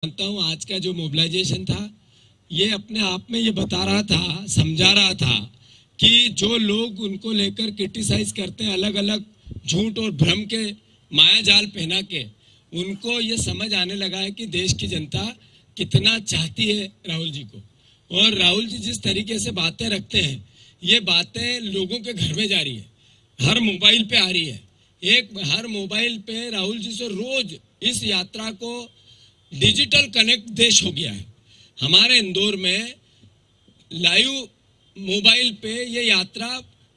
मानता हूँ आज का जो मोबिलाइजेशन था ये अपने आप में ये बता रहा था, समझा रहा था कि जो लोग उनको लेकर क्रिटिसाइज करते हैं अलग अलग झूठ और भ्रम के माया जाल पहना के, उनको ये समझ आने लगा है कि देश की जनता कितना चाहती है राहुल जी को। और राहुल जी जिस तरीके से बातें रखते हैं, ये बातें लोगों के घर में जा रही है, हर मोबाइल पे आ रही है। हर मोबाइल पे राहुल जी से रोज इस यात्रा को डिजिटल कनेक्ट देश हो गया है। हमारे इंदौर में लाइव मोबाइल पे ये यात्रा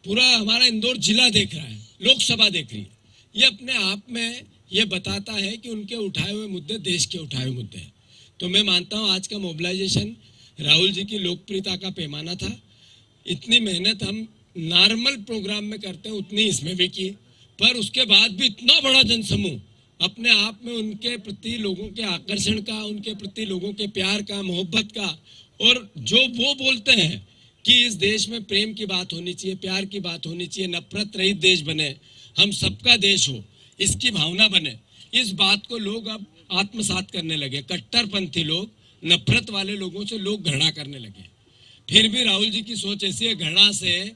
पूरा हमारा इंदौर जिला देख रहा है, लोकसभा देख रही है। ये अपने आप में ये बताता है कि उनके उठाए हुए मुद्दे देश के उठाए हुए मुद्दे हैं। तो मैं मानता हूँ आज का मोबिलाइजेशन राहुल जी की लोकप्रियता का पैमाना था। इतनी मेहनत हम नॉर्मल प्रोग्राम में करते हैं उतनी इसमें भी की, पर उसके बाद भी इतना बड़ा जनसमूह अपने आप में उनके प्रति लोगों के आकर्षण का, उनके प्रति लोगों के प्यार का, मोहब्बत का, और जो वो बोलते हैं कि इस देश में प्रेम की बात होनी चाहिए, प्यार की बात होनी चाहिए, नफरत रहित देश बने, हम सबका देश हो, इसकी भावना बने, इस बात को लोग अब आत्मसात करने लगे। कट्टरपंथी लोग, नफरत वाले लोगों से लोग घृणा करने लगे। फिर भी राहुल जी की सोच ऐसी है, घृणा से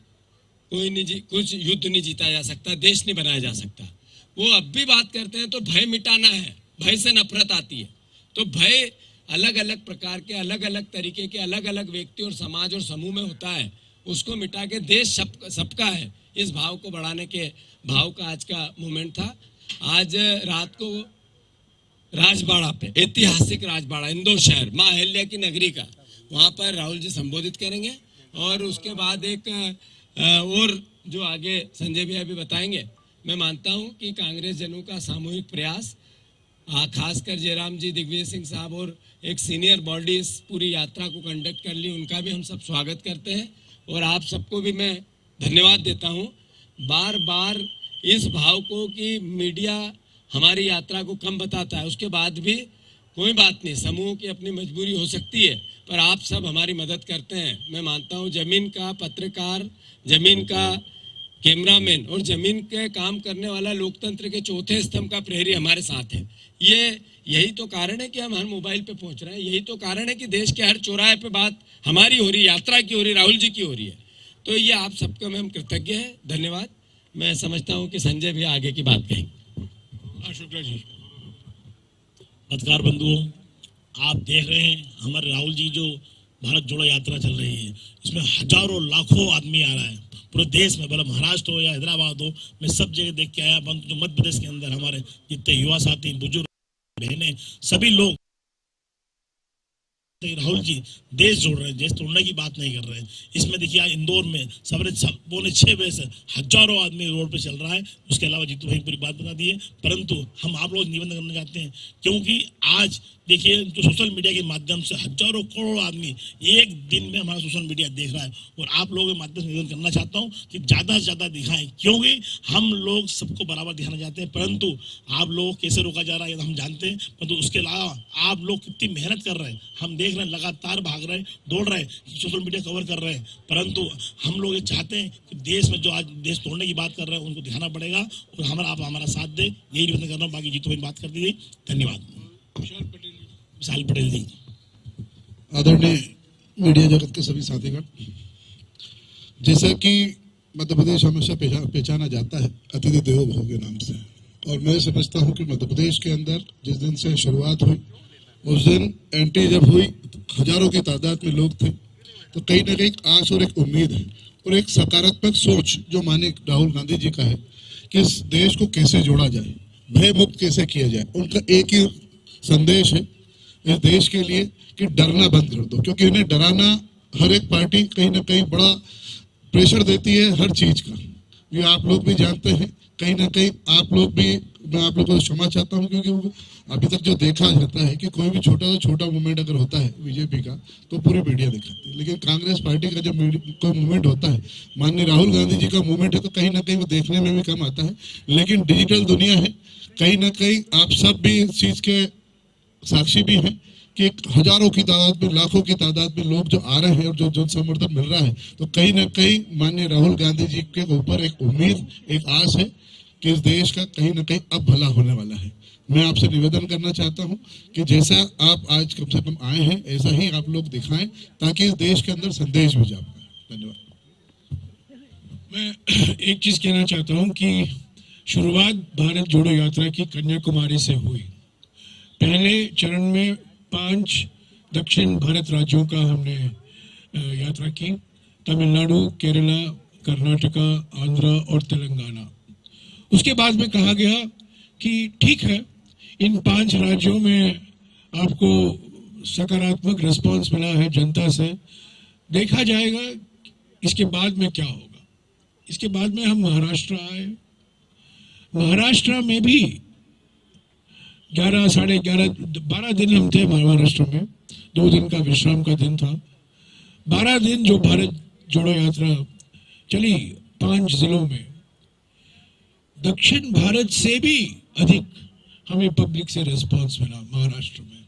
कुछ युद्ध नहीं जीता जा सकता, देश नहीं बनाया जा सकता। वो अब भी बात करते हैं तो भय मिटाना है, भय से नफरत आती है। तो भय अलग अलग प्रकार के, अलग अलग तरीके के, अलग अलग व्यक्ति और समाज और समूह में होता है, उसको मिटा के देश सबका है, इस भाव को बढ़ाने के भाव का आज का मूवमेंट था। आज रात को राजबाड़ा पे, ऐतिहासिक राजबाड़ा, इंदौर शहर, माँ अहिल्या की नगरी का, वहाँ पर राहुल जी संबोधित करेंगे। और उसके बाद एक और जो आगे संजय भैया भी बताएंगे। मैं मानता हूं कि कांग्रेस जनों का सामूहिक प्रयास, खासकर जयराम जी, दिग्विजय सिंह साहब और एक सीनियर बॉडी इस पूरी यात्रा को कंडक्ट कर ली, उनका भी हम सब स्वागत करते हैं। और आप सबको भी मैं धन्यवाद देता हूं। बार बार इस भाव को कि मीडिया हमारी यात्रा को कम बताता है, उसके बाद भी कोई बात नहीं, समूह की अपनी मजबूरी हो सकती है, पर आप सब हमारी मदद करते हैं। मैं मानता हूँ जमीन का पत्रकार, जमीन का कैमरामैन और जमीन के काम करने वाला लोकतंत्र के चौथे स्तंभ का प्रहरी हमारे साथ है। यही तो कारण है कि हम हर मोबाइल पे पहुंच रहे हैं, यही तो कारण है कि देश के हर चौराहे पे बात हमारी हो रही, यात्रा की हो रही, राहुल जी की हो रही है। तो ये आप सबको हम कृतज्ञ हैं, धन्यवाद। मैं समझता हूँ कि संजय भी आगे की बात कहेंगे। शुक्ला जी। पत्रकार बंधुओं, आप देख रहे हैं हमारे राहुल जी जो भारत जोड़ो यात्रा चल रही है, इसमें हजारों लाखों आदमी आ रहा है पूरे देश में, भले महाराष्ट्र हो या हैदराबाद हो, मैं सब जगह देख के आया। जो मध्य प्रदेश के अंदर हमारे जितने युवा साथी, बुजुर्ग, बहनें, सभी लोग राहुल जी देश जोड़ रहे हैं, देश तोड़ने की बात नहीं कर रहे हैं। इसमें देखिए आज इंदौर में 6:15 बजे से हजारों आदमी रोड पे चल रहा है। उसके अलावा जीतू भाई पूरी बात बता दी है, परंतु हम आप लोग निबंधन करना चाहते हैं, क्योंकि आज देखिए जो सोशल मीडिया के माध्यम से हजारों करोड़ों आदमी एक दिन में हमारा सोशल मीडिया देख रहा है, और आप लोगों के माध्यम से निवेदन करना चाहता हूँ कि ज्यादा से ज्यादा दिखाएं, क्योंकि हम लोग सबको बराबर दिखाना चाहते हैं, परंतु आप लोग कैसे रोका जा रहा है हम जानते हैं। परंतु उसके अलावा आप लोग कितनी मेहनत कर रहे हैं हम देख रहे हैं, लगातार भाग रहे हैं, दौड़ रहे हैं, सोशल मीडिया कवर कर रहे हैं, परंतु हम लोग ये चाहते हैं कि देश में जो आज देश तोड़ने की बात कर रहे हैं उनको दिखाना पड़ेगा, और आप हमारा साथ दें, यही निवेदन कर रहा हूँ। बाकी जीतू भाई बात कर दी, धन्यवाद। विशाल पटेल जी। आदरणीय मीडिया जगत के सभी साथीगण, जैसा कि मध्य प्रदेश हमेशा पहचाना जाता है अतिथि देवो भव के नाम से, और मैं समझता हूं कि मध्य प्रदेश के अंदर जिस दिन से शुरुआत हुई उस दिन एंट्री जब हुई, हजारों की तादाद में लोग थे, तो कहीं ना कहीं आस और एक उम्मीद है और एक सकारात्मक सोच जो माननीय राहुल गांधी जी का है कि इस देश को कैसे जोड़ा जाए, भय मुक्त कैसे किया जाए। उनका एक ही संदेश है इस देश के लिए कि डरना बंद कर दो, क्योंकि इन्हें डराना हर एक पार्टी कहीं ना कहीं बड़ा प्रेशर देती है हर चीज का, ये आप लोग भी जानते हैं। कहीं ना कहीं आप लोग भी, मैं आप लोगों को क्षमा चाहता हूं, क्योंकि अभी तक जो देखा जाता है कि कोई भी छोटा से छोटा मूवमेंट अगर होता है बीजेपी का तो पूरी मीडिया दिखाती है, लेकिन कांग्रेस पार्टी का जब कोई मूवमेंट होता है, माननीय राहुल गांधी जी का मूवमेंट है, तो कहीं ना कहीं वो देखने में भी कम आता है। लेकिन डिजिटल दुनिया है, कहीं ना कहीं आप सब भी इस चीज के साक्षी भी हैं कि हजारों की तादाद में, लाखों की तादाद में लोग जो आ रहे हैं और जो समर्थन मिल रहा है, तो कहीं ना कहीं माननीय राहुल गांधी जी के ऊपर एक उम्मीद, एक आस है कि इस देश का कहीं ना कहीं अब भला होने वाला है। मैं आपसे निवेदन करना चाहता हूं कि जैसा आप आज कम से कम आए हैं ऐसा ही आप लोग दिखाएं ताकि इस देश के अंदर संदेश भी जा पाए। धन्यवाद। मैं एक चीज कहना चाहता हूं कि शुरुआत भारत जोड़ो यात्रा की कन्याकुमारी से हुई। पहले चरण में 5 दक्षिण भारत राज्यों का हमने यात्रा की, तमिलनाडु, केरला, कर्नाटका, आंध्र और तेलंगाना। उसके बाद में कहा गया कि ठीक है, इन 5 राज्यों में आपको सकारात्मक रिस्पांस मिला है जनता से, देखा जाएगा इसके बाद में क्या होगा। इसके बाद में हम महाराष्ट्र आए। महाराष्ट्र में भी 11, साढ़े 11, 12 दिन हम थे महाराष्ट्र में। 2 दिन का विश्राम का दिन था। 12 दिन जो भारत जोड़ो यात्रा चली 5 जिलों में, दक्षिण भारत से भी अधिक हमें पब्लिक से रिस्पांस मिला महाराष्ट्र में।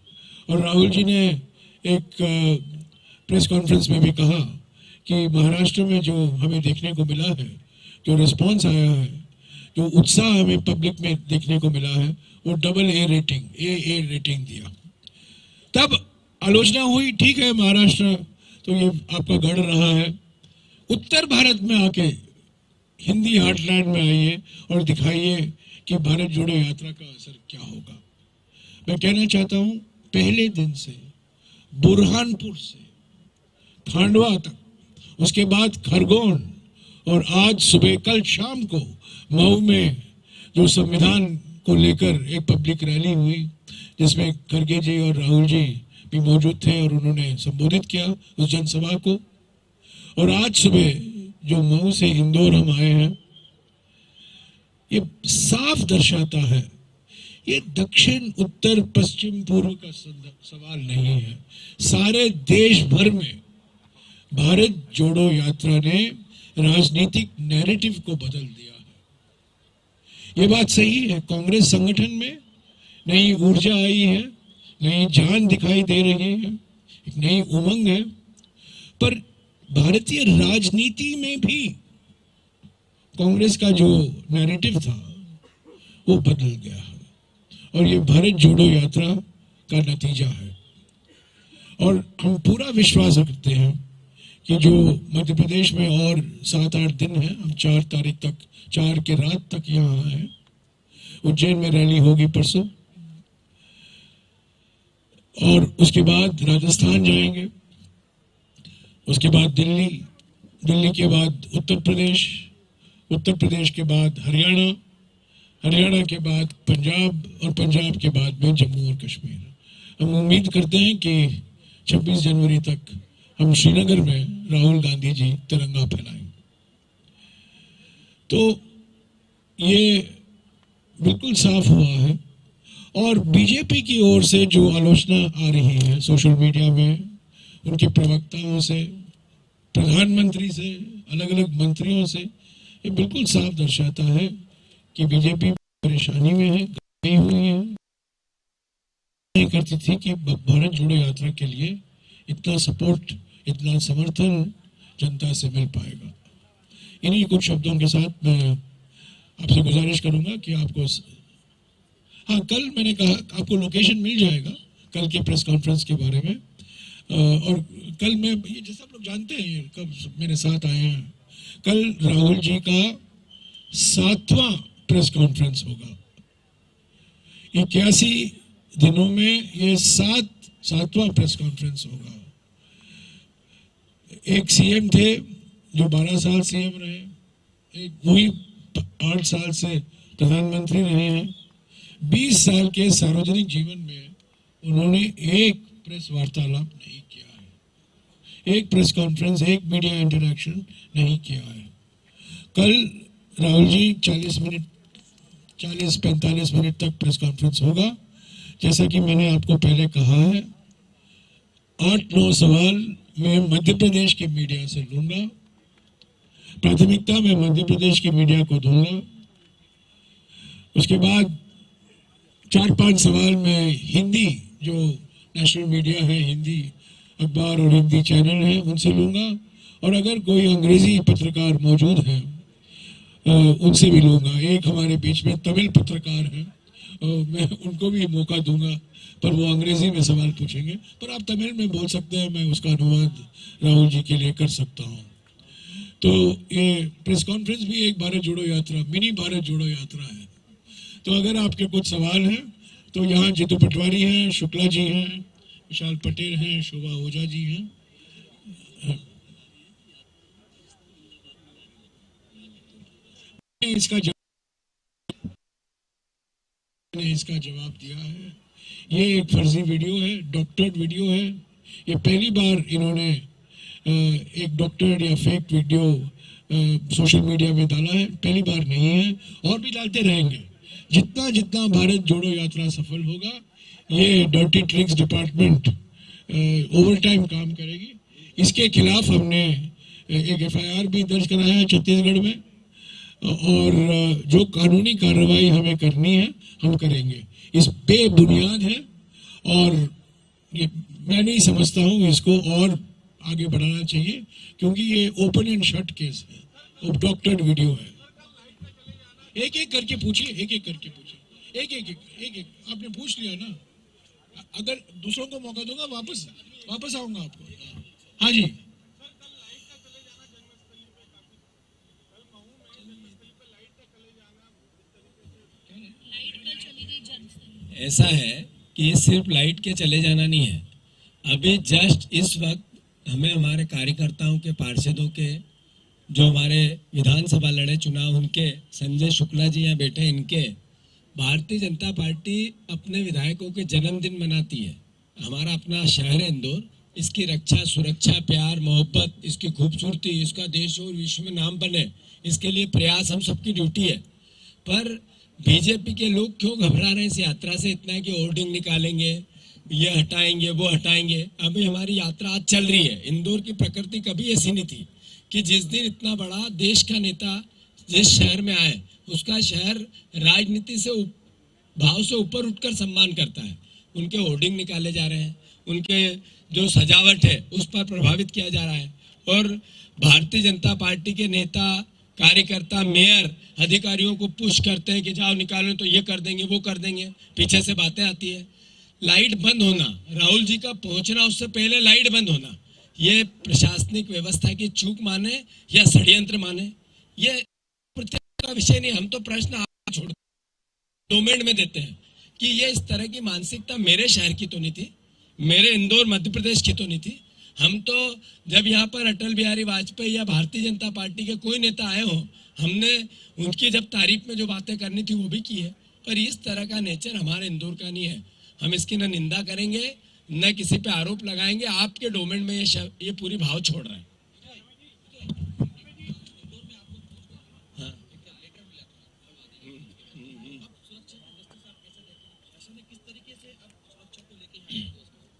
और राहुल जी ने एक प्रेस कॉन्फ्रेंस में भी कहा कि महाराष्ट्र में जो हमें देखने को मिला है, जो रिस्पांस आया है, जो उत्साह हमें पब्लिक में देखने को मिला है, वो AA रेटिंग दिया। तब आलोचना हुई, ठीक है महाराष्ट्र तो ये आपका गढ़ रहा है, उत्तर भारत में आके हिंदी हार्टलैंड में आइए और दिखाइए कि भारत जोड़ो यात्रा का असर क्या होगा। मैं कहना चाहता हूं, पहले दिन से बुरहानपुर से खांडवा तक, उसके बाद खरगोन, और आज सुबह कल शाम को मऊ में जो संविधान को लेकर एक पब्लिक रैली हुई जिसमें खड़गे जी और राहुल जी भी मौजूद थे और उन्होंने संबोधित किया उस जनसभा को। और आज सुबह जो मऊ से इंदौर हम आए हैं, ये साफ दर्शाता है, ये दक्षिण उत्तर पश्चिम पूर्व का सवाल नहीं है। सारे देश भर में भारत जोड़ो यात्रा ने राजनीतिक नैरेटिव को बदल दिया है। ये बात सही है, कांग्रेस संगठन में नई ऊर्जा आई है, नई जान दिखाई दे रही है, एक नई उमंग है। पर भारतीय राजनीति में भी कांग्रेस का जो नैरेटिव था वो बदल गया है, और ये भारत जोड़ो यात्रा का नतीजा है। और हम पूरा विश्वास रखते हैं कि जो मध्य प्रदेश में और 7-8 दिन है, हम 4 तारीख तक, 4 के रात तक यहाँ हैं। उज्जैन में रैली होगी परसों, और उसके बाद राजस्थान जाएंगे, उसके बाद दिल्ली, दिल्ली के बाद उत्तर प्रदेश, उत्तर प्रदेश के बाद हरियाणा, हरियाणा के बाद पंजाब, और पंजाब के बाद में जम्मू और कश्मीर। हम उम्मीद करते हैं कि 26 जनवरी तक हम श्रीनगर में राहुल गांधी जी तिरंगा फहराएंगे। तो ये बिल्कुल साफ हुआ है। और बीजेपी की ओर से जो आलोचना आ रही है सोशल मीडिया में, उनके प्रवक्ताओं से, प्रधानमंत्री से, अलग अलग मंत्रियों से, ये बिल्कुल साफ दर्शाता है कि बीजेपी परेशानी में है, गई हुई है। नहीं करती थी कि भारत जोड़ो यात्रा के लिए इतना सपोर्ट, इतना समर्थन जनता से मिल पाएगा। इन्हीं कुछ शब्दों के साथ मैं आपसे गुजारिश करूंगा कि आपको, हाँ, कल मैंने कहा आपको लोकेशन मिल जाएगा कल के प्रेस कॉन्फ्रेंस के बारे में। और कल मैं, ये जैसा आप लोग जानते हैं कब मेरे साथ आए हैं, कल राहुल जी का 7वां प्रेस कॉन्फ्रेंस होगा। 81 दिनों में ये 7वां प्रेस कॉन्फ्रेंस होगा। एक सीएम थे जो 12 साल सीएम रहे, एक वही 8 साल से प्रधानमंत्री रहे हैं। 20 साल के सार्वजनिक जीवन में उन्होंने एक प्रेस वार्तालाप नहीं किया है, एक प्रेस कॉन्फ्रेंस, एक मीडिया इंटरैक्शन नहीं किया है। कल राहुल जी 40-45 मिनट तक प्रेस कॉन्फ्रेंस होगा। जैसा कि मैंने आपको पहले कहा है, 8-9 सवाल मैं मध्य प्रदेश के मीडिया से लूंगा, प्राथमिकता में मध्य प्रदेश की मीडिया को दूंगा। उसके बाद 4-5 सवाल मैं हिंदी, जो नेशनल मीडिया है, हिंदी अखबार और हिंदी चैनल है, उनसे लूंगा। और अगर कोई अंग्रेजी पत्रकार मौजूद है उनसे भी लूंगा। एक हमारे बीच में तमिल पत्रकार हैं, मैं उनको भी मौका दूंगा, पर वो अंग्रेजी में सवाल पूछेंगे, पर आप तमिल में बोल सकते हैं, मैं उसका अनुवाद राहुल जी के लिए कर सकता हूँ। तो ये प्रेस कॉन्फ्रेंस भी एक भारत जोड़ो यात्रा, मिनी भारत जोड़ो यात्रा है। तो अगर आपके कुछ सवाल हैं तो यहाँ जीतू पटवारी हैं, शुक्ला जी हैं, विशाल पटेल हैं, शोभा ओझा जी हैं। इसका जवाब दिया है। ये एक फर्जी वीडियो है, डॉक्टर्ड वीडियो है। ये पहली बार इन्होंने एक डॉक्टर्ड या फेक वीडियो सोशल मीडिया में डाला है, पहली बार नहीं है, और भी डालते रहेंगे। जितना जितना भारत जोड़ो यात्रा सफल होगा, ये dirty tricks department over time काम करेगी। इसके खिलाफ हमने एक एफआईआर भी दर्ज कराया है छत्तीसगढ़ में, और जो कानूनी कार्रवाई हमें करनी है हम करेंगे। इस बेबुनियाद है, और ये मैं नहीं समझता हूँ इसको और आगे बढ़ाना चाहिए, क्योंकि ये ओपन एंड शट केस है, और डॉक्टर्ड वीडियो है। एक एक करके पूछिए, एक एक करके पूछिए, एक एक आपने पूछ लिया ना। अगर दूसरों को मौका दूंगा वापस आऊंगा आपको। हाँ जी, ऐसा है कि ये सिर्फ लाइट के चले जाना नहीं है। अभी जस्ट इस वक्त हमें हमारे कार्यकर्ताओं के, पार्षदों के, जो हमारे विधानसभा लड़े चुनाव, उनके, संजय शुक्ला जी यहाँ बैठे, इनके, भारतीय जनता पार्टी अपने विधायकों के जन्मदिन मनाती है। हमारा अपना शहर है इंदौर, इसकी रक्षा, सुरक्षा, प्यार, मोहब्बत, इसकी खूबसूरती, इसका देश और विश्व में नाम बने, इसके लिए प्रयास हम सबकी ड्यूटी है। पर बीजेपी के लोग क्यों घबरा रहे हैं इस यात्रा से इतना है कि होर्डिंग निकालेंगे, ये हटाएंगे, वो हटाएंगे। अभी हमारी यात्रा आज चल रही है। इंदौर की प्रकृति कभी ऐसी नहीं थी कि जिस दिन इतना बड़ा देश का नेता जिस शहर में आए, उसका शहर राजनीति से भाव से ऊपर उठकर सम्मान करता है। उनके होर्डिंग निकाले जा रहे हैं, उनके जो सजावट है उस पर प्रभावित किया जा रहा है, और भारतीय जनता पार्टी के नेता, कार्यकर्ता, मेयर, अधिकारियों को पुश करते हैं कि जाओ निकालो, तो ये कर देंगे, वो कर देंगे। पीछे से बातें आती है। लाइट बंद होना, राहुल जी का पहुंचना उससे पहले लाइट बंद होना, ये प्रशासनिक व्यवस्था की चूक माने या षड्यंत्र माने, ये का विषय नहीं। हम तो प्रश्न आप छोड़ डोमेन में देते हैं कि ये इस तरह की मानसिकता मेरे शहर की तो नहीं थी, मेरे इंदौर मध्य प्रदेश की तो नहीं थी। हम तो जब यहाँ पर अटल बिहारी वाजपेयी या भारतीय जनता पार्टी के कोई नेता आए हो, हमने उनकी जब तारीफ में जो बातें करनी थी वो भी की है, पर इस तरह का नेचर हमारे इंदौर का नहीं है। हम इसकी न निंदा करेंगे, न किसी पे आरोप लगाएंगे। आपके डोमेन में ये पूरी भाव छोड़ रहा है।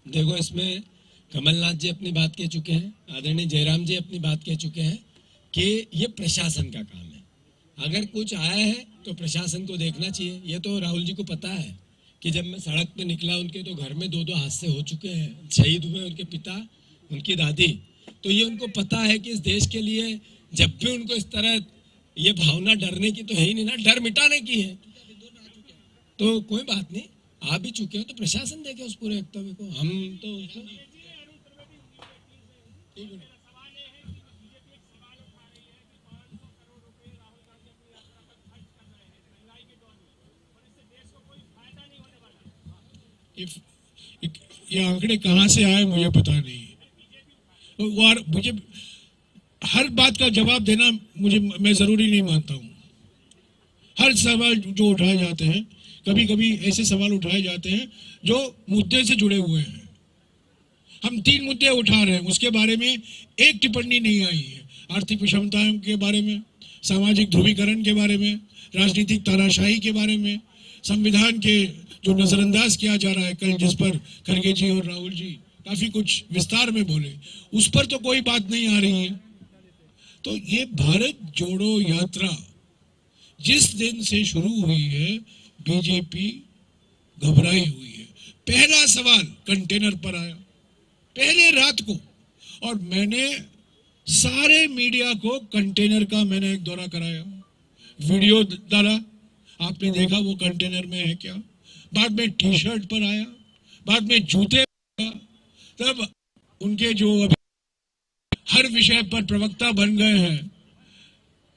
देखो, इसमें कमलनाथ जी अपनी बात कह चुके हैं, आदरणीय जयराम जी अपनी बात कह चुके हैं कि ये प्रशासन का काम है। अगर कुछ आया है तो प्रशासन को देखना चाहिए। ये तो राहुल जी को पता है कि जब मैं सड़क पे निकला, उनके तो घर में 2-2 हादसे हो चुके हैं, शहीद हुए उनके पिता, उनकी दादी। तो ये उनको पता है कि इस देश के लिए जब भी उनको इस तरह ये भावना डरने की तो है ही नहीं ना, डर मिटाने की है। तो कोई बात नहीं, आ भी चुके हो तो प्रशासन देखे उस पूरे वक्तव्य को। हम तो ये आंकड़े कहाँ से आए मुझे पता नहीं, और मुझे हर बात का जवाब देना मैं जरूरी नहीं मानता हूँ। हर सवाल जो उठाए जाते हैं, कभी कभी ऐसे सवाल उठाए जाते हैं जो मुद्दे से जुड़े हुए हैं। हम 3 मुद्दे उठा रहे हैं, उसके बारे में एक टिप्पणी नहीं आई है। आर्थिक विषमताओं के बारे में, सामाजिक ध्रुवीकरण के बारे में, राजनीतिक तानाशाही के बारे में, संविधान के जो नजरअंदाज किया जा रहा है, कल जिस पर खड़गे जी और राहुल जी काफी कुछ विस्तार में बोले, उस पर तो कोई बात नहीं आ रही है। तो ये भारत जोड़ो यात्रा जिस दिन से शुरू हुई है, बीजेपी घबराई हुई है। पहला सवाल कंटेनर पर आया पहले रात को, और मैंने सारे मीडिया को कंटेनर का मैंने एक दौरा कराया, वीडियो डाला, आपने देखा वो कंटेनर में है क्या। बाद में टी शर्ट पर आया, बाद में जूते पर आया, तब उनके जो अभी हर विषय पर प्रवक्ता बन गए हैं,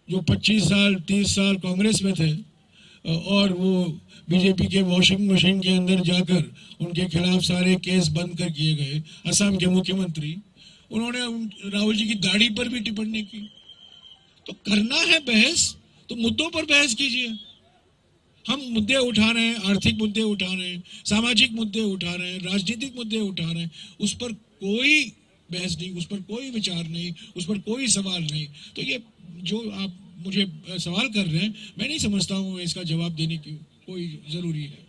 जो 25 साल 30 साल कांग्रेस में थे और वो बीजेपी के वॉशिंग मशीन के अंदर जाकर उनके खिलाफ सारे केस बंद कर किए गए, असम के मुख्यमंत्री, उन्होंने राहुल जी की दाढ़ी पर भी टिप्पणी की। तो करना है बहस तो मुद्दों पर बहस कीजिए। हम मुद्दे उठा रहे हैं, आर्थिक मुद्दे उठा रहे हैं, सामाजिक मुद्दे उठा रहे हैं, राजनीतिक मुद्दे उठा रहे हैं, उस पर कोई बहस नहीं, उस पर कोई विचार नहीं, उस पर कोई सवाल नहीं। तो ये जो आप मुझे सवाल कर रहे हैं, मैं नहीं समझता हूँ इसका जवाब देने की कोई जरूरी है।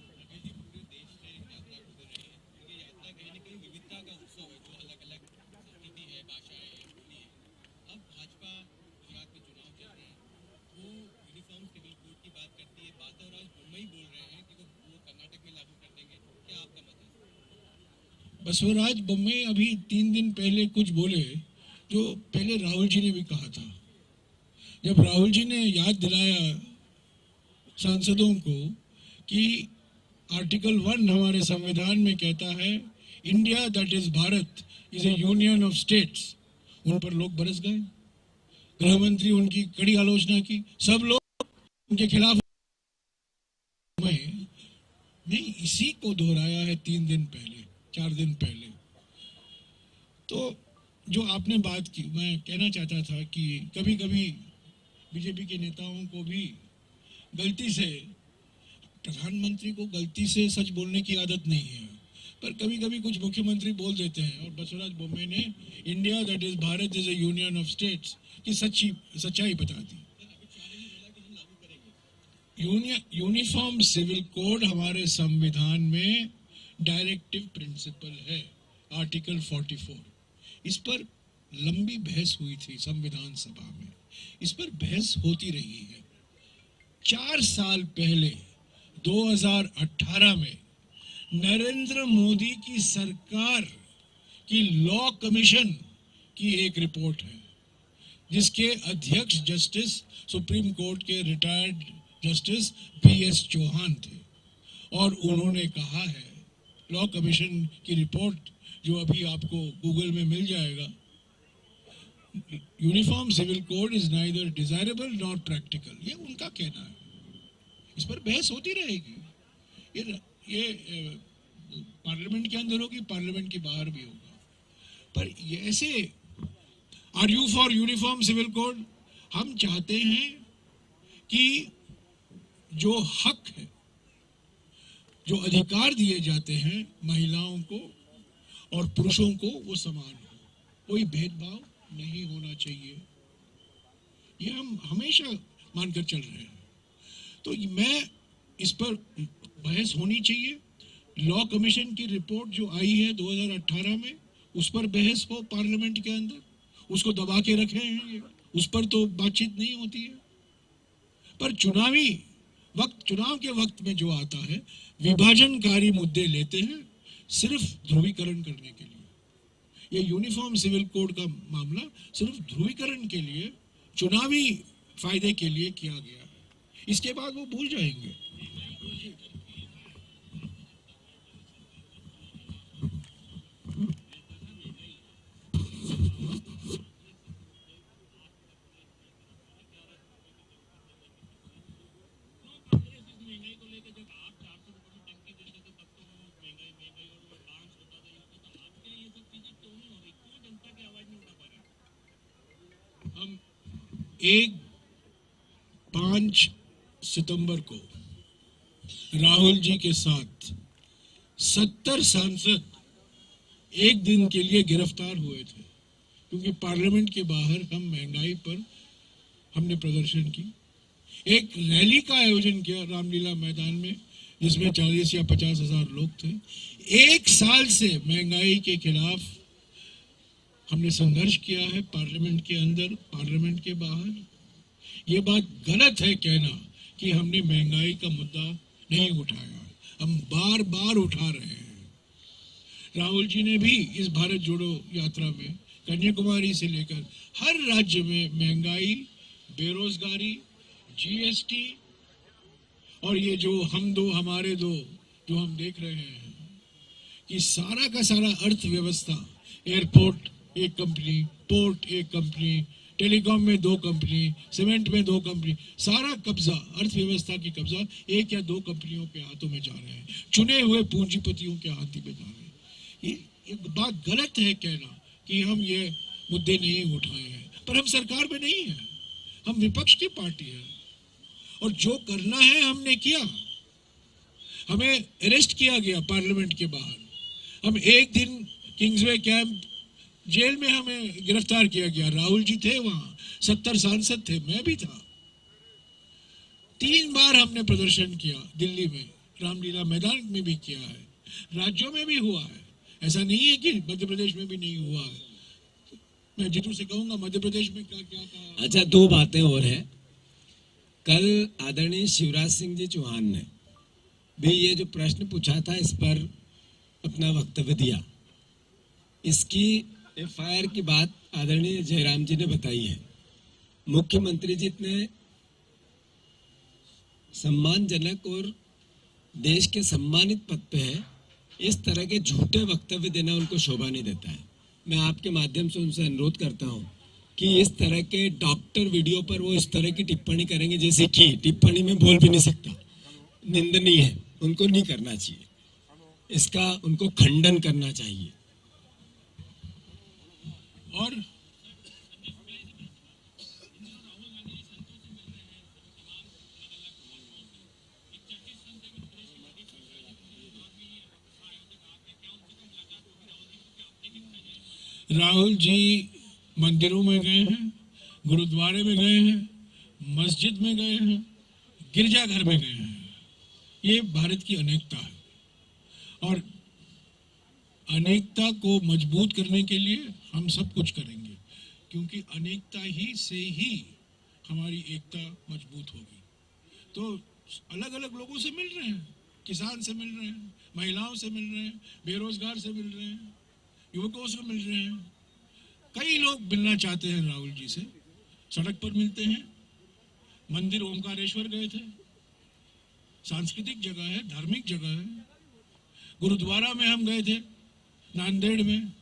बसवराज बोम्मई अभी 3 दिन पहले कुछ बोले जो पहले राहुल जी ने भी कहा था। जब राहुल जी ने याद दिलाया सांसदों को कि आर्टिकल 1 हमारे संविधान में कहता है India that is Bharat is A union of states, उन पर लोग बरस गए। गृह मंत्री उनकी कड़ी आलोचना की, सब लोग उनके खिलाफ। मैं इसी को दोहराया है 3 दिन पहले, 4 दिन पहले। तो जो आपने बात की, मैं कहना चाहता था कि कभी कभी बीजेपी के नेताओं को भी गलती से, प्रधानमंत्री को गलती से सच बोलने की आदत नहीं है, पर कभी कभी कुछ मुख्यमंत्री बोल देते हैं। और बसवराज बोम्मई ने India that is Bharat is A union of states की सच्चाई बता दी। यूनिफॉर्म सिविल कोड हमारे संविधान में डायरेक्टिव प्रिंसिपल है, आर्टिकल 44। इस पर लंबी बहस हुई थी संविधान सभा में, इस पर बहस होती रही है। 4 साल पहले 2018 में नरेंद्र मोदी की सरकार की लॉ कमीशन की एक रिपोर्ट है, जिसके अध्यक्ष जस्टिस सुप्रीम कोर्ट के रिटायर्ड जस्टिस BS चौहान थे। और उन्होंने कहा है, लॉ कमीशन की रिपोर्ट जो अभी आपको गूगल में मिल जाएगा, uniform civil code is neither desirable not practical, ये उनका कहना है। इस पर बहस होती रहेगी, ये पार्लियामेंट के अंदर होगी, पार्लियामेंट के बाहर भी होगा। पर ये ऐसे are you for uniform civil code? हम चाहते हैं कि जो हक है, जो अधिकार दिए जाते हैं महिलाओं को और पुरुषों को, वो समान हो, कोई भेदभाव नहीं होना चाहिए। ये हम हमेशा मानकर चल रहे हैं। तो मैं इस पर बहस होनी चाहिए। लॉ कमीशन की रिपोर्ट जो आई है 2018 में, उस पर बहस हो पार्लियामेंट के अंदर, उसको दबा के रखे हैं ये, उस पर तो बातचीत नहीं होती है। पर चुनावी वक्त, चुनाव के वक्त में जो आता है, विभाजनकारी मुद्दे लेते हैं सिर्फ ध्रुवीकरण करने के लिए। ये यूनिफॉर्म सिविल कोड का मामला सिर्फ ध्रुवीकरण के लिए, चुनावी फायदे के लिए किया गया है। इसके बाद वो भूल जाएंगे। हम 5 सितंबर को राहुल जी के साथ 70 सांसद एक दिन के लिए गिरफ्तार हुए थे, क्योंकि पार्लियामेंट के बाहर हम महंगाई पर हमने प्रदर्शन की। एक रैली का आयोजन किया रामलीला मैदान में, जिसमें 40 या 50 हजार लोग थे। 1 साल से महंगाई के खिलाफ हमने संघर्ष किया है, पार्लियामेंट के अंदर, पार्लियामेंट के बाहर। ये बात गलत है कहना कि हमने महंगाई का मुद्दा नहीं उठाया, हम बार बार उठा रहे हैं। राहुल जी ने भी इस भारत जोड़ो यात्रा में कन्याकुमारी से लेकर हर राज्य में महंगाई, बेरोजगारी, GST और ये जो हम दो हमारे दो जो हम देख रहे हैं कि सारा का सारा अर्थव्यवस्था, एयरपोर्ट एक कंपनी, पोर्ट एक कंपनी, टेलीकॉम में 2 कंपनी, सीमेंट में 2 कंपनी, सारा कब्जा, अर्थव्यवस्था की कब्जा एक या 2 कंपनियों के हाथों में जा रहे हैं, चुने हुए पूंजीपतियों के हाथों में जा रहे हैं। ये बात गलत है कहना कि हम ये मुद्दे नहीं उठाए हैं, पर हम सरकार में नहीं है, हम विपक्ष की पार्टी है और जो करना है हमने किया। हमें अरेस्ट किया गया पार्लियामेंट के बाहर, हम एक दिन किंग्सवे कैंप जेल में हमें गिरफ्तार किया गया। राहुल जी थे वहां, 70 सांसद थे, मैं भी था। 3 बार हमने प्रदर्शन किया दिल्ली में, रामलीला मैदान में भी किया है, राज्यों में भी हुआ है। ऐसा नहीं है कि मध्य प्रदेश में भी नहीं हुआ है। मैं जीतू से कहूंगा मध्य प्रदेश में क्या क्या कहा। अच्छा, 2 बातें और हैं। कल आदरणीय शिवराज सिंह जी चौहान ने भी ये जो प्रश्न पूछा था इस पर अपना वक्तव्य दिया। इसकी एफआईआर की बात आदरणीय जयराम जी ने बताई है। मुख्यमंत्री जी ने सम्मानजनक और देश के सम्मानित पद पे है, इस तरह के झूठे वक्तव्य देना उनको शोभा नहीं देता है। मैं आपके माध्यम से उनसे अनुरोध करता हूं कि इस तरह के डॉक्टर वीडियो पर वो इस तरह की टिप्पणी करेंगे, जैसे कि टिप्पणी में बोल भी नहीं सकता, निंदनीय है, उनको नहीं करना चाहिए, इसका उनको खंडन करना चाहिए। और राहुल जी मंदिरों में गए हैं, गुरुद्वारे में गए हैं, मस्जिद में गए हैं, गिरजाघर में गए हैं। ये भारत की अनेकता है और अनेकता को मजबूत करने के लिए हम सब कुछ करेंगे, क्योंकि अनेकता ही से ही हमारी एकता मजबूत होगी। तो अलग अलग लोगों से मिल रहे हैं, किसान से मिल रहे हैं, महिलाओं से मिल रहे हैं, बेरोजगार से मिल रहे हैं, युवकों से मिल रहे हैं। कई लोग मिलना चाहते हैं राहुल जी से, सड़क पर मिलते हैं, मंदिर ओमकारेश्वर गए थे, सांस्कृतिक जगह है, धार्मिक जगह है, गुरुद्वारा में हम गए थे, नांदेड़ में,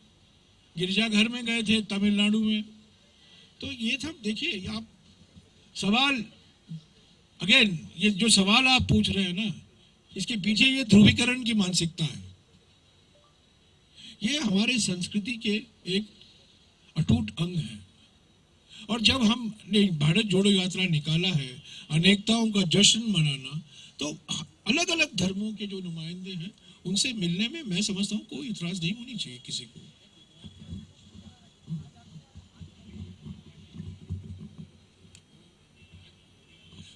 गिरजाघर में गए थे तमिलनाडु में। तो ये सब देखिए, आप सवाल अगेन, ये जो सवाल आप पूछ रहे हैं ना, इसके पीछे ये ध्रुवीकरण की मानसिकता है। ये हमारे संस्कृति के एक अटूट अंग है। और जब हमने भारत जोड़ो यात्रा निकाला है, अनेकताओं का जश्न मनाना, तो अलग अलग धर्मों के जो नुमाइंदे हैं उनसे मिलने में मैं समझता हूँ कोई इतराज नहीं होनी चाहिए किसी को।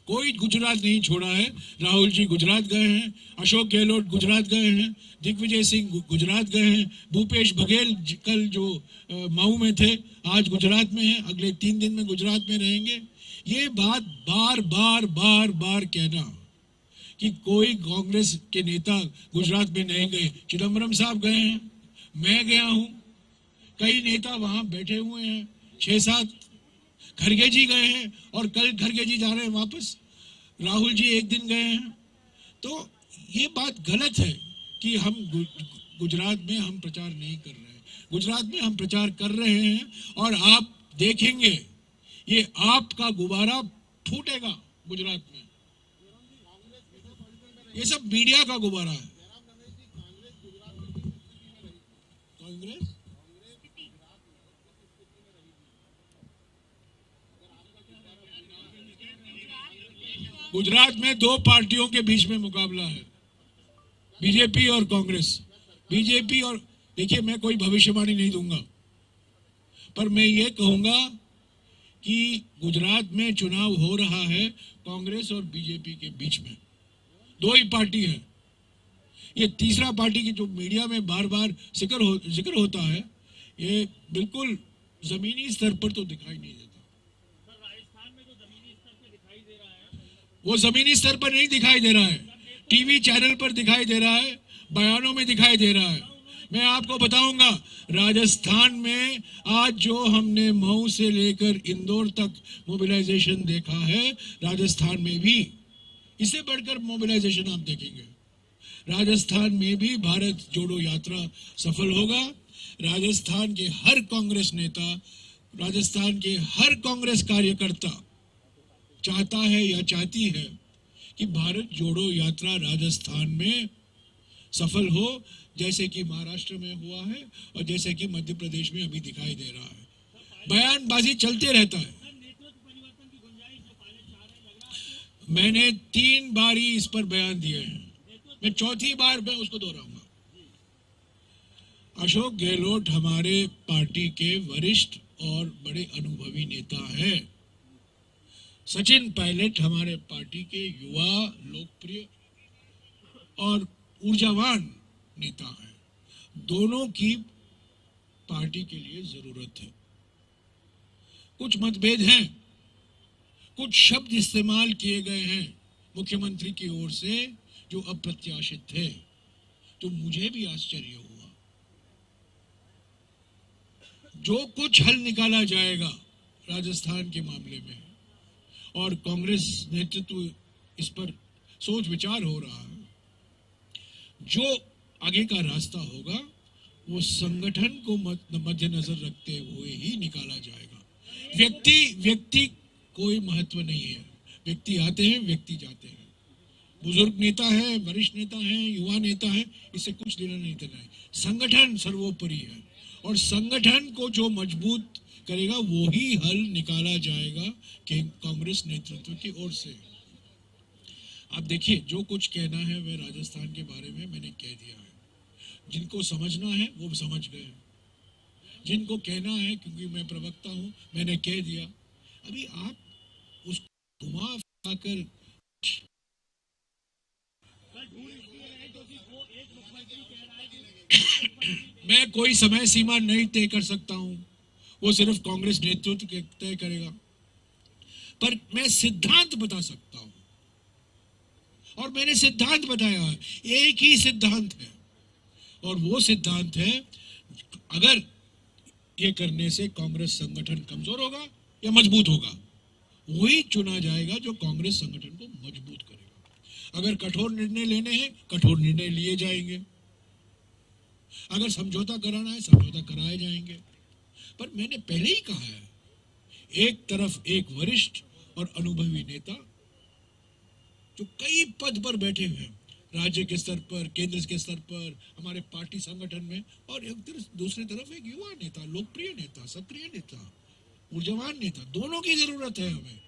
कोई गुजरात नहीं छोड़ा है। राहुल जी गुजरात गए हैं, अशोक गहलोत गुजरात गए हैं, दिग्विजय सिंह गुजरात गए हैं, भूपेश बघेल कल जो मऊ में थे आज गुजरात में हैं, अगले 3 दिन में गुजरात में रहेंगे। ये बात बार बार बार बार कहना कि कोई कांग्रेस के नेता गुजरात में नहीं गए, चिदम्बरम साहब गए हैं, मैं गया हूं, कई नेता वहां बैठे हुए हैं, 6-7, खरगे जी गए हैं और कल खरगे जी जा रहे हैं वापस, राहुल जी एक दिन गए हैं। तो ये बात गलत है कि हम गुजरात में हम प्रचार नहीं कर रहे हैं। गुजरात में हम प्रचार कर रहे हैं और आप देखेंगे ये आपका गुब्बारा फूटेगा गुजरात में। ये सब मीडिया का गुब्बारा है। कांग्रेस गुजरात में 2 पार्टियों के बीच में मुकाबला है, बीजेपी और कांग्रेस। बीजेपी और, देखिए मैं कोई भविष्यवाणी नहीं दूंगा, पर मैं ये कहूंगा कि गुजरात में चुनाव हो रहा है कांग्रेस और बीजेपी के बीच में, 2 ही पार्टी है। ये तीसरा पार्टी की जो मीडिया में बार बार जिक्र होता है, ये बिल्कुल जमीनी स्तर पर तो दिखाई नहीं देता। वो जमीनी स्तर पर नहीं दिखाई दे रहा है, टीवी चैनल पर दिखाई दे रहा है, बयानों में दिखाई दे रहा है। मैं आपको बताऊंगा, राजस्थान में आज जो हमने मऊ से लेकर इंदौर तक मोबिलाइजेशन देखा है, राजस्थान में भी इससे बढ़कर मोबिलाइजेशन आप देखेंगे। राजस्थान में भी भारत जोड़ो यात्रा सफल होगा। राजस्थान के हर कांग्रेस नेता, राजस्थान के हर कांग्रेस कार्यकर्ता चाहता है या चाहती है कि भारत जोड़ो यात्रा राजस्थान में सफल हो, जैसे कि महाराष्ट्र में हुआ है और जैसे कि मध्य प्रदेश में अभी दिखाई दे रहा है। बयानबाजी चलते रहता है। मैंने 3 बार ही इस पर बयान दिए हैं, मैं चौथी बार मैं उसको दोहराऊंगा। अशोक गहलोत हमारे पार्टी के वरिष्ठ और बड़े अनुभवी नेता हैं। सचिन पायलट हमारे पार्टी के युवा, लोकप्रिय और ऊर्जावान नेता हैं। दोनों की पार्टी के लिए जरूरत है। कुछ मतभेद हैं, कुछ शब्द इस्तेमाल किए गए हैं मुख्यमंत्री की ओर से जो अप्रत्याशित थे, तो मुझे भी आश्चर्य हुआ। जो कुछ हल निकाला जाएगा राजस्थान के मामले में, और कांग्रेस नेतृत्व इस पर सोच विचार हो रहा है, जो आगे का रास्ता होगा वो संगठन को मद्देनजर रखते हुए ही निकाला जाएगा। व्यक्ति कोई महत्व नहीं है। व्यक्ति आते हैं, व्यक्ति जाते हैं। बुजुर्ग नेता है, वरिष्ठ नेता है, युवा नेता है, इससे कुछ लेना नहीं देना है। संगठन सर्वोपरि है, और संगठन को जो मजबूत करेगा वो ही हल निकाला जाएगा कि कांग्रेस नेतृत्व की ओर से। आप देखिए, जो कुछ कहना है वह राजस्थान के बारे में मैंने कह दिया है। जिनको समझना है वो समझ गए, जिनको कहना है, क्योंकि मैं प्रवक्ता हूं, मैंने कह दिया। अभी आप उसको घुमा फिरा कर मैं कोई समय सीमा नहीं तय कर सकता हूं, वो सिर्फ कांग्रेस नेतृत्व तय करेगा, पर मैं सिद्धांत बता सकता हूं, और मैंने सिद्धांत बताया है। एक ही सिद्धांत है, और वो सिद्धांत है, अगर ये करने से कांग्रेस संगठन कमजोर होगा या मजबूत होगा, वही चुना जाएगा जो कांग्रेस संगठन को मजबूत करेगा। अगर कठोर निर्णय लेने हैं, कठोर निर्णय लिए जाएंगे। अगर समझौता कराना है, समझौता कराए जाएंगे। पर मैंने पहले ही कहा है, एक तरफ एक वरिष्ठ और अनुभवी नेता जो कई पद पर बैठे हुए हैं, राज्य के स्तर पर, केंद्र के स्तर पर, हमारे पार्टी संगठन में, और दूसरी तरफ एक युवा नेता, लोकप्रिय नेता, सक्रिय नेता, ऊर्जावान नेता। दोनों की जरूरत है हमें।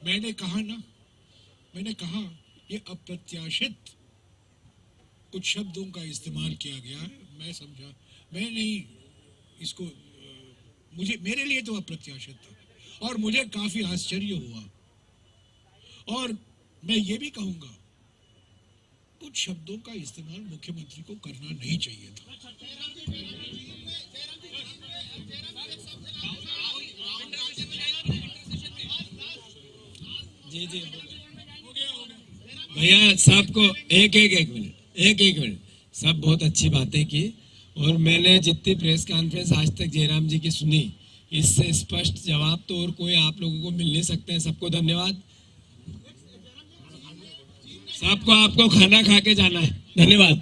मैंने कहा ये अप्रत्याशित कुछ शब्दों का इस्तेमाल किया गया है। मैं समझा, मैं नहीं इसको, मेरे लिए तो अप्रत्याशित था और मुझे काफी आश्चर्य हुआ। और मैं ये भी कहूंगा, कुछ शब्दों का इस्तेमाल मुख्यमंत्री को करना नहीं चाहिए था। जी भैया, सबको एक मिनट, सब बहुत अच्छी बातें की, और मैंने जितनी प्रेस कॉन्फ्रेंस आज तक जयराम जी की सुनी, इससे स्पष्ट जवाब तो और कोई आप लोगों को मिल नहीं सकते हैं। सबको धन्यवाद। सबको आपको खाना खा के जाना है। धन्यवाद।